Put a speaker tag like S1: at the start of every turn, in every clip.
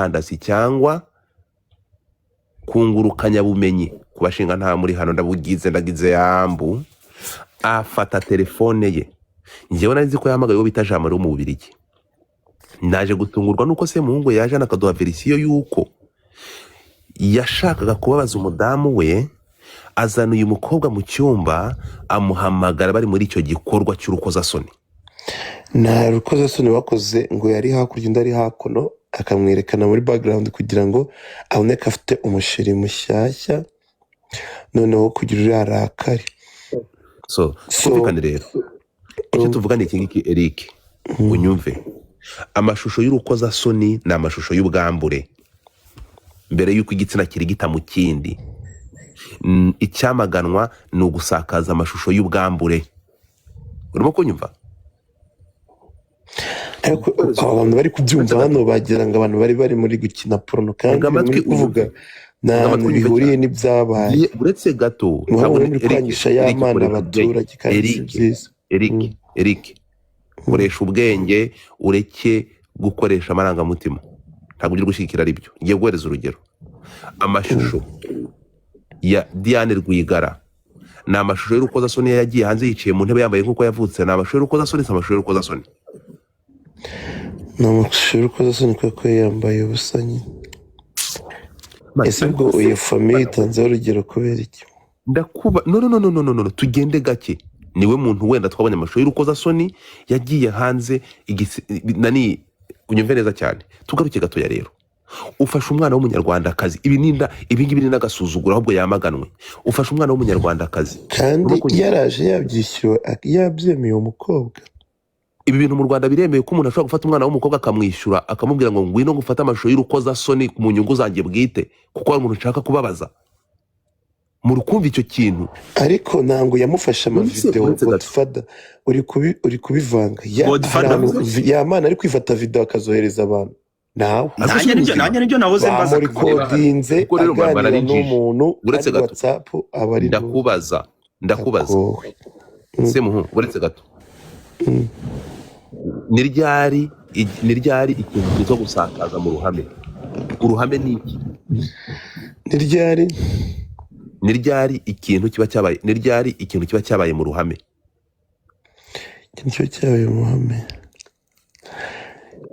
S1: andasi cyangwa kungurukanya bumenyi kubashinga nta muri hano ndagize yambu afata telefone ye njyewe nari nzi ko yahamagaye bita Jean Marie mu Bubiligi naje gutungurwa nuko se muhungu yaje nakaduha verisiyo yuko yashakaga kubabaza umudamu we azana uyu mukobwa mu cyumba amuhamagara bari muri icyo gikorwa cy'urukozasoni.
S2: Nta rukozasoni bakoze ngo yari hakurya undi ari hakuno akamwerekana muri background kugira ngo aboneke afite umusheri mushyashya noneho kugira uri arakare.
S1: So kumvikane rero icyo tuvuga ni iki ngiki Eric unyumve amashusho y'urukozasoni ni amashusho y'ubwambure mbere yuko igitsina kirigita mu kindi. Icyamaganwa ni ugusakaza amashusho y'ubwambure. Urimo kunyumva?
S2: Ariko abantu bari kubyumva hano bagira ngo abantu bari muri gukina porno kandi muri kuvuga nta bihuriye n'ibyabaye
S1: uretse gato
S2: ntabwo ni kwangisha y'Imana abaturage kandi byiza.
S1: Eric koresha ubwenge ureke gukoresha amarangamutima ntabwo uri gushyigikira ari byo. Ngiye guhereza urugero amashusho ya Diane Rwigara ni amashusho y'urukozasoni yagiye hanze yicaye mu ntebe yambaye nk'uko yavutse. Ni amashusho y'urukozasoni si amashusho y'urukozasoni
S2: ni amashusho y'urukozasoni kuko yambaye ubusa nyine. Ese ubwo iyo famiye itanzeho urugero kubera iki?
S1: Ndakuba no tugende gake. Niwe muntu wenda twabonye amashusho y'urukozasoni yagiye hanze nani unyumve neza cyane. Tugaruke gato ya rero ufasha umwana w'umunyarwandakazi ibi ngibi ni n'agasuzuguro ahubwo yamaganwe. Ufasha umwana w'umunyarwandakazi
S2: kandi yaraje yabyishyuwe yabyemeye umukobwa.
S1: Ibi bintu mu Rwanda biremewe ko umuntu ashobora gufata umwana w'umukobwa akamwishyura akamubwira ngo ngwino gufata amashusho y'urukozasoni mu nyungu zanjye bwite kuko ari umuntu ushaka kubabaza. Mu rukumva icyo kintu
S2: ariko ntango yamufasha amavideo Godfather uri kubivanga ya mana ari kwifata video akazohereza abantu nawe
S3: nanjye nibyo nahoze mbaza
S2: kodinze aganira n'umuntu
S1: uretse gato
S2: WhatsApp abari
S1: ndakubaza se muhu uretse gato ni ryari ikintu cyo gusakaza mu ruhame. Uruhame ni iki? Ni ryari ikintu kiba cyabaye mu ruhame?
S2: Ikintu cyabaye mu ruhame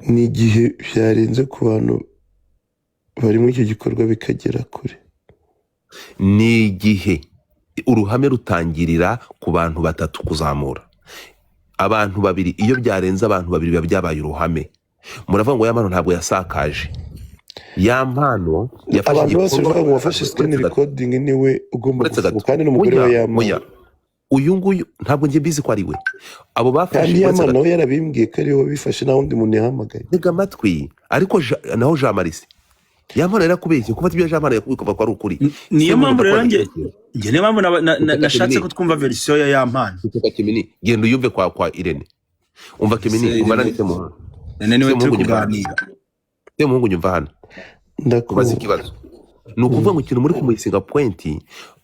S2: ni igihe byarenze ku bantu bari muri icyo gikorwa bikagera kure.
S1: Ni igihe uruhame rutangirira ku bantu batatu kuzamura. Abantu babiri iyo byarenze abantu babiri biba byabaye uruhame. Muravuga ngo ya mpano ntabwo yasakaje. Ya mpano yafashe
S2: abantu bose ngo wafashe screen recording niwe ugomba gufuka kandi n'umugore we yamanya.
S1: Uyu nguyu ntabwo ngiye bizi ko ari we. Abo bafashe
S2: kandi yamana nawe yarabimbwiye ko ari we bifashe naho undi muntu yahamagaye.
S1: Ntega amatwi ariko naho Jean Marie yamana yarakubeshye kuko ibyo Jean Marie yakubika ko ari ukuri.
S3: Niyo mpamvu rero njye niyo mpamvu nashatse ko twumva verisiyo ya Yampana.
S1: Kimini genda uyumve kwa Irene. Umva Kimini umva nanditse mu
S3: nene niwe turi kuganira.
S1: Te muhungu nyumva hano. Ndakubaza ikibazo. Nukuvuga ngo ikintu muri kumuyisinga point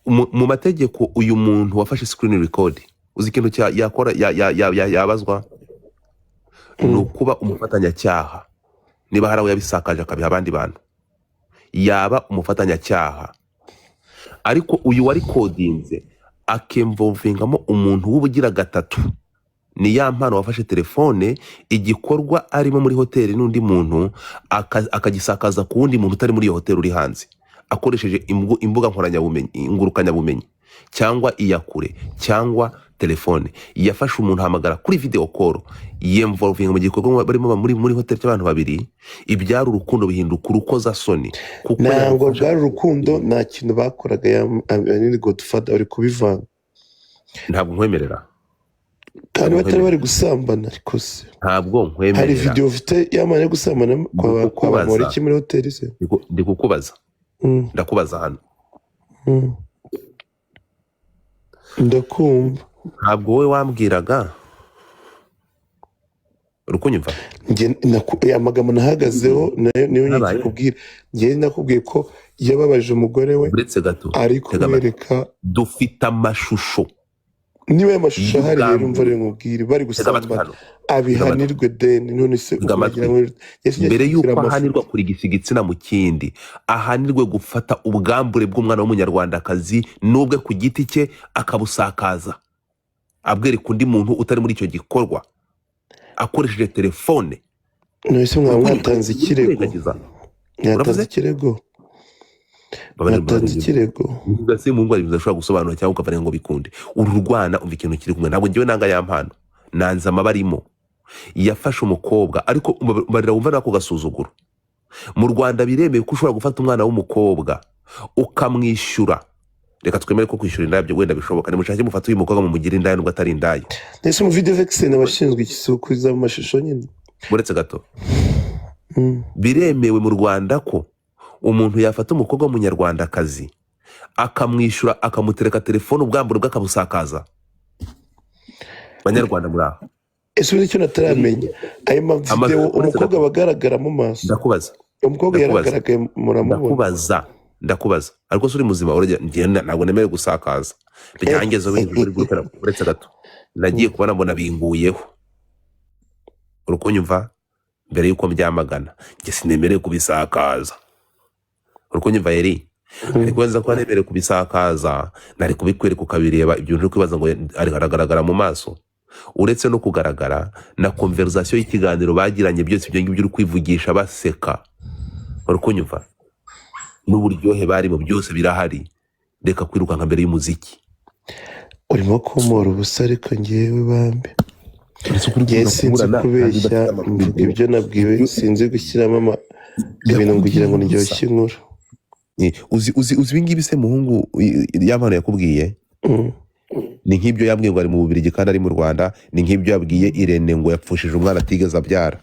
S1: mu mategeko uyu muntu wafashe screen record uzi ikintu yakora yabazwa nukuba umufatanyacyaha niba harawe yabisakaje akabiha abandi bantu yaba umufatanyacyaha. Ariko uyu wari kodinze akemvovingamo umuntu w'ubugira gatatu ni ya mpano wafashe telefone igikorwa arimo muri hoteli n'undi muntu akagisakaza ku wundi muntu utari muri iyo hoteli uri hanze akoresheje imbuga nkoranyabumenya ingurukanabumenyi cyangwa iyakure cyangwa telefone. Yafashe umuntu hamagara kuri video call yemvolvinga mu gikorwa barimo muri hoteli cy'abantu babiri ibyara urukundo bihinduka urukozasoni
S2: kuko ntabwo bwari urukundo nta kintu bakoraga ya Godfather ari kubivanga.
S1: Ntabwo nkwemerera
S2: kandi batari bari gusambana ariko se
S1: ntabwo nkwemerera.
S2: Hari video ufite yamanye gusambana kwa bamuri ki muri hoteli se?
S1: Ndi kukubaza ndakubaza hano
S2: ndakumva.
S1: Ntabwo wowe wambwiraga urukunyumva
S2: nge amagambo nahagazeho niyo nyikubwira nge nakubwiye ko yababaje umugore we
S1: uretse gato
S2: ari kubereka
S1: dufite amashusho
S2: niba aya mashusho ahari rero umva rero
S1: y'ubwambure.
S2: nkubwire bari
S1: Tega amatwi
S2: gusambana
S1: hano, tega amatwi,
S2: abihanirwe deni none se
S1: tega
S2: wagira
S1: amatwi.
S2: ngo Yesu
S1: Mbere
S2: yashyigikira
S1: y'uko
S2: amafuti
S1: ahanirwa kurigisa igitsina mu kindi, ahanirwe gufata ubwambure bw'umwana w'umunyarwandakazi n'ubwe ku giti cye akabusakaza, abwereka undi muntu utari muri icyo gikorwa akoresheje telefone.
S2: none se mwaba
S1: Urukunyumva
S2: mwatanze ikirego
S1: kurengagiza.
S2: mwatanze
S1: Uravuze?
S2: ikirego mwatanze ikirego
S1: Uvuga se mu ngwari bidashobora gusobanura cyangwa ukavuga ngo bikunde. Uru rwana umva ikintu kiri kumwe. Ntabwo ngewe nanga ya mpano. Nanze amabarimo. Yafashe umukobwa ariko barira wumva nako gasuzuguro. Mu Rwanda biremeye ko ushobora gufata umwana w'umukobwa ukamwishyura. Reka twemere ko kwishyura indaya byo wenda bishoboka. Nimushake mufata uyu mukobwa mumugire indaya nubwo atari indaya.
S2: nese mu video vexen abashinzwe ikisuku za mashusho nyine
S1: Muretse gato. Biremewe mu Rwanda ko umuntu yafata umukobwa w'umunyarwandakazi akamwishyura akamutereka telefone ubwambure bw'akabusakaza. Banyarwanda muri aho.
S2: ese uzi icyo nataramenya ayo mavideo umukobwa bagaragara mu maso
S1: Ndakubaza.
S2: umukobwa yaragaragaye muramubona
S1: Ndakubaza. Ariko suri muzima urajya ngenda ntabwo nemerewe gusakaza. Bijyangezo bindi uri gukora uretse gato. Nagiye kubona mbona binguyeho. Urukunyumva mbere yuko mbyamagana. Nge sinemerewe kubisakaza. Urukunyumva yeri. Ariko nza ko nemerewe kubisakaza nari kubikwereka ukabireba ibyo uri kwibaza ngo ari haragaragara mu maso. Uretse no kugaragara na conversation y'ikiganiro bagiranye byose ibyo ngibyo uri kwivugisha baseka. Urukunyumva n'uburyohe bari mu byose birahari. Reka kwiruka nka mbere y'umuziki.
S2: urimo kumora ubusa ariko ngewe bambe ngewe sinzi kubeshya mvuga ibyo nabwiwe sinzi gushyiramo ibintu kugira ngo ndyoshye inkuru
S1: uzi ibingibi se muhungu y'amano yakubwiye ni nk'ibyo yambwiye ngo ari mu Bubiligi kandi ari mu Rwanda. Ni nk'ibyo yabwiye Irene ngo yapfushije umwana atigeze abyara.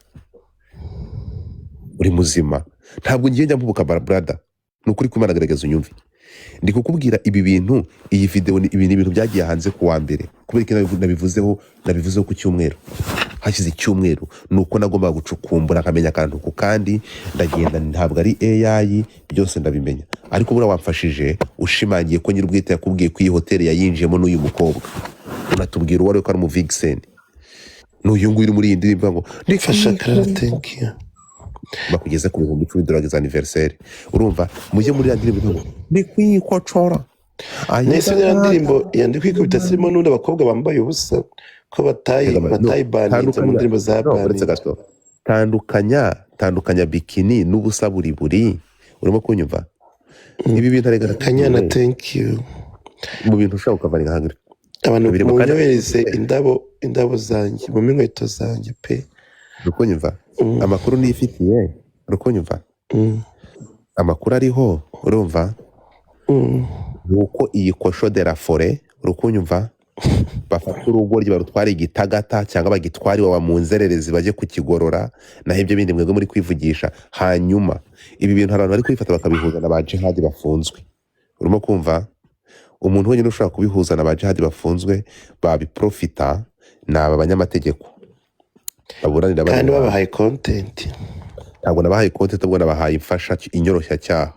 S1: Uri muzima ntabwo ngiye njya mvubuka brada nukuri kwimanagaragaza unyumve. Ndi kukubwira ibi bintu, iyi video ni ibintu byagiye hanze ku wa mbere kubera ko nabivuzeho ku cyumweru. Hashize icyumweru nuko nagomba gucukumbura akamenya akantu ku kandi ndagenda ntabwo ari AI byose ndabimenya. Ariko bura wamfashije ushimangiye ko nyir'ubwite yakubwiye ko iyi hoteli yayinjiyemo n'uyu mukobwa. Unatubwira uwari ko ari mu Vixen. N'uyu nguyu uri muri iyi ndirimbo ngo
S2: ndifasha karara thank you.
S1: Bakugeze ku bihumbi $10 anniversaire. Urumva mujye muri ya ndirimbo ngo ni kwikocora.
S2: Nese ya ndirimbo yandi kwikubita sirimo n'undi abakobwa bambaye ubusa ko batayibaninze mu ndirimbo za bani.
S1: Tandukanya bikini n'ubusa buri. Urimo kunyumva? Ibi bintu aregana
S2: Kanyana thank you.
S1: Mu bintu ushaka ukavana hangire.
S2: Abantu munyohereze indabo zanjye mu minkweto zanjye pe.
S1: Urukunyumva? Amakuru nifitiye. Urukunyumva? Amakuru ariho urumva? Nuko iyi kosho de la forêt urukunyumva bafata urugo rye barutwara igitagata cyangwa bagitwari wa munzererezi baje kukigorora naho ibyo bindi mwego muri kwivugisha. Hanyuma ibi bintu abantu bari kwifata bakabihuza na ba jihad bafunzwe. Urimo kumva? Umuntu wenyine ushaka kubihuza na ba jihad bafunzwe babiprofita n'aba banyamategeko baburanira
S2: kandi babahaye content.
S1: Ntabwo nabahaye content ahubwo nabahaye imfasha inyoroshya cyaha.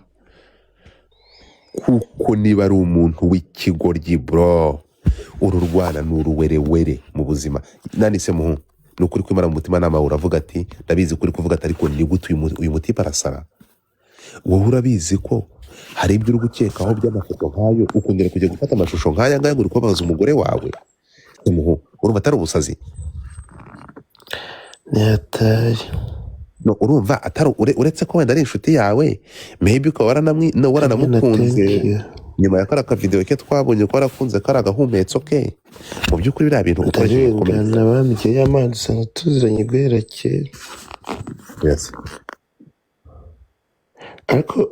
S1: Kuko niba ari umuntu w'ikigoryi bro uru Rwanda n'uruwerewere mu buzima. Nanditse muhu nukuri kwimara mu mutima nama uravuga ati ndabizi kuri kuvuga ati ariko ni gute uyu muti parasara. Wowe urabizi ko hari ibyo uri gukekaho by'amafoto nkayo ukongera kujya gufata amashusho nkaya ngaya ngo uri kubabaza umugore wawe. Muhu urumva atari ubusazi?
S2: Nyatari
S1: no urumva atari uretse ko wenda ari inshuti yawe maybe ko waranamukunze nyuma ya karaka video ke twabonye ko warafunze karaga humetso ke mu byukuri bira bintu
S2: utarengana bambye y'amazi sana tuziranye guhera kera.
S1: Yes.
S2: Ariko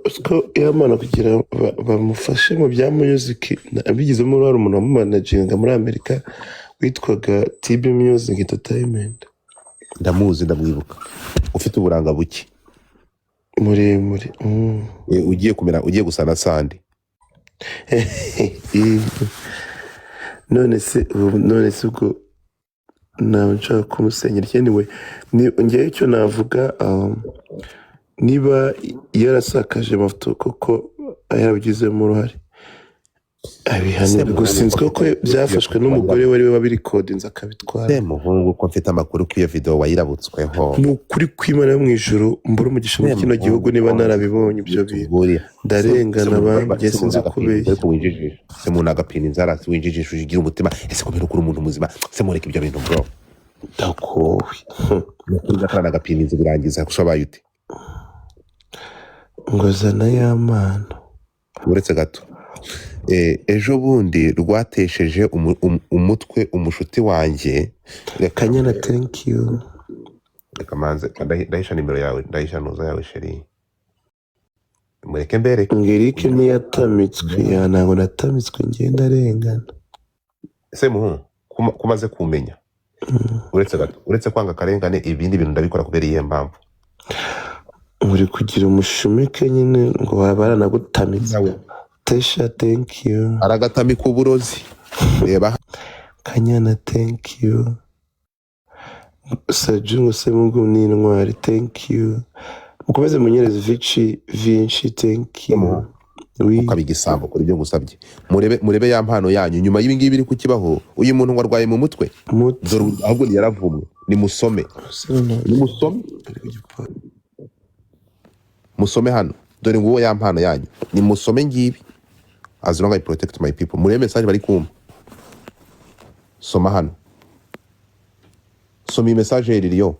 S2: y'amana kugira bamufashe mu bya music abigizemo uruhare umuntu wamumanaginga muri Amerika witwaga TB Music Entertainment.
S1: Ndamuzi ndamwibuka ufite uburanga buki
S2: muremure
S1: ugiye gusa na Sandi.
S2: none se ubwo nawe nshaka kumusenyera anyway ngewe icyo navuga niba yarasakaje amafoto koko yarabigizemo uruhare abihanirwe gusa sinzwe ko byafashwe n'umugore wari we wabirikodinze akabitwara.
S1: Semuhungu ko mfite amakuru ko iyo video wayirabutsweho.
S2: Ni ukuri kw'Imana yo mu ijuru mbura umugisha muri kino gihugu niba narabibonye ibyo bintu. Ndarengana bambye sinzi kubeshya.
S1: Se muntu agapina inzara winjijisha ugira umutima ese ko kuri umuntu muzima se mureke ibyo bintu bro.
S2: Ndakowe.
S1: Nukuza kana agapina inzira birangiza kushobaye ute.
S2: Ngo zana y'amana.
S1: Uretse gato. Ejo bundi rwatesheje umutwe umushuti wanjye.
S2: Kanyana thank you.
S1: Reka manze ndahisha nimero yawe ndahisha nuza yawe sheri. Mureke mbere.
S2: Ngirike niyatamitswe ya ntago natamitswe ngenda arengana.
S1: Ese muhu kumaze kumenya. Uretse kwanga karengane ibindi bintu ndabikora kubera iyihe mpamvu.
S2: Uri kugira umushumike nyine ngo wabara nagutamitse. Tesha thank you.
S1: Aragatamika uburozi. Reba.
S2: Kanyana thank you. Sajungu Semungu ni intwari thank you. Mukomeze munyereze Vinci thank you.
S1: Ukabigisambo kuri byo ngusabye. Murebe ya mpano yanyu nyuma y'ibi ngibi biri kukibaho. Uyu muntu warwaye mu mutwe. Ahubwo yaravumwe. Ni musome. Musome hano. Dore nguwo ya mpano yanyu. Ni musome ngibi. As long as I protect my people. Murebe message bari kumva. Soma hano. Soma message iriyo.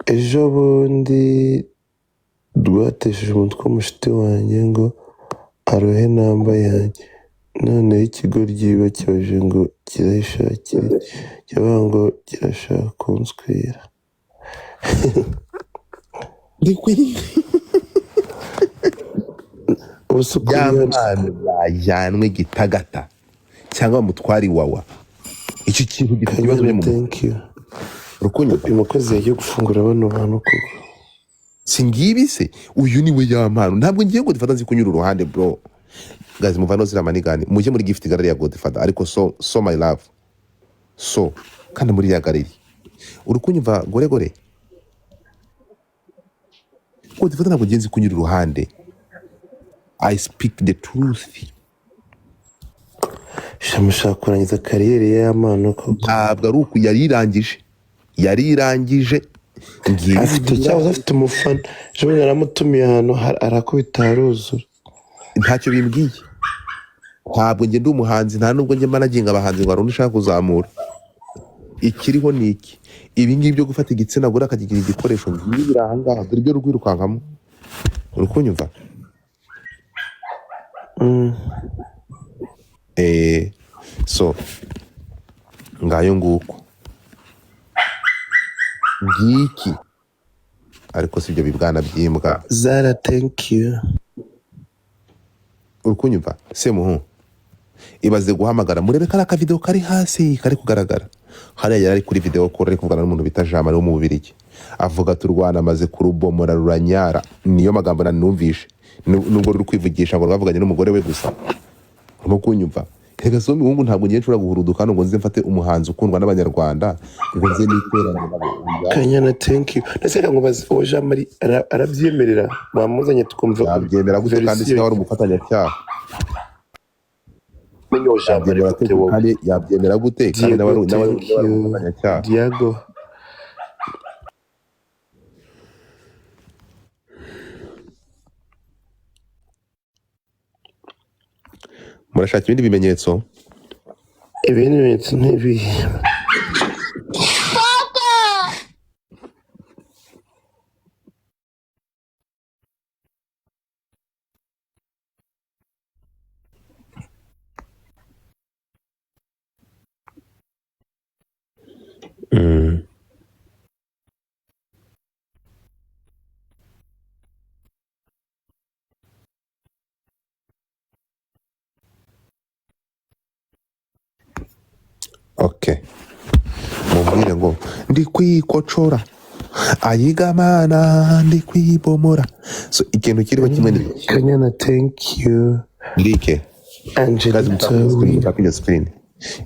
S2: Ejo bundi rwatesheje umutwe w'umushiti wanjye ngo arohe namba yanjye. Noneho ikigo ryiba cyoje ngo kirayishakire. Cyabaga ngo kirashaka kunswera.
S1: Yajyanwe Gitagata cyangwa mutwari wawa. Icyo kintu gifite ibibazo byo mu
S2: thank you.
S1: Rukunyumva
S2: umukozi yagiye gufungura bano bantu ko
S1: singibi se uyu niwe ya mpano ntabwo ngiye ngo difata zikunyura uruhande bro. Guys muvano zira manigani muje muri gift gallery ya Godfather ariko so my love so kandi muri ya gallery urukunyumva gore Godfather ntabwo genzi kunyura uruhande. I speak the truth.
S2: shamushaka kurangiza kariyeri y'amano ko
S1: ntabwo ari uku yarirangije ngiye
S2: afite cyaho afite umufana je naramutumiye ahantu arakubita haruzura
S1: ntacyo bimbwiye. Ntabwo nge ndi umuhanzi nta nubwo nge managinga abahanzi ngo arone ushaka kuzamura. Ikiriho ni iki ibi ngibi byo gufata igitsina gore akagigira igikoresho ngibi birahangaha dore byo rwirukankamo. Urukunyumva so ngayo nguko ngiki ariko sibyo bibwana byimbwa.
S2: Zara thank you.
S1: Urukunyumva Semuhu ibaze guhamagara murebe kara ka video kari hasi kari kugaragara hariya yari kuri video ko ari kuvugana n'umuntu bita Jean Marie wo mu Bubiligi avuga turwana amaze kurubomora ruranyara. Niyo magambo nanumvishe nubwo ruri kwivugisha ngo rwavuganye n'umugore we gusa. Urukunyumva Hega so mihungu ntabwo ngiye nshobora guhuruduka ngo nze mfate umuhanzi ukundwa n'abanyarwanda ngo nze niterana nabo.
S2: Kanyana thank you. Naseka ngo bazi o Jean Marie arabyemerera bamuzanye tukumva
S1: yabyemera gute kandi si wari umufatanya cyaha.
S2: Menyo Jean Marie
S1: kandi yabyemera gute kandi n'abari umufatanya cyaha.
S2: Diago
S1: murashaka ibindi bimenyetso?
S2: Ibindi bimenyetso ntibi.
S1: Okay. Mubwire ngo ndi kwikocora ayigamana ndi kwibomora. So ikintu kiriho kimwe ni
S2: Kanyana thank you.
S1: Ndike
S2: Angela
S1: screen.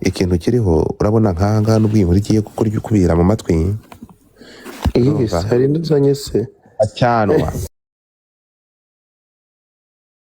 S1: Ikintu kiriho urabona nkanga n'ubwinkuru kiye gukora ibyo kubira mu matwi.
S2: Yes, hari nduzanye se.
S4: acyanwa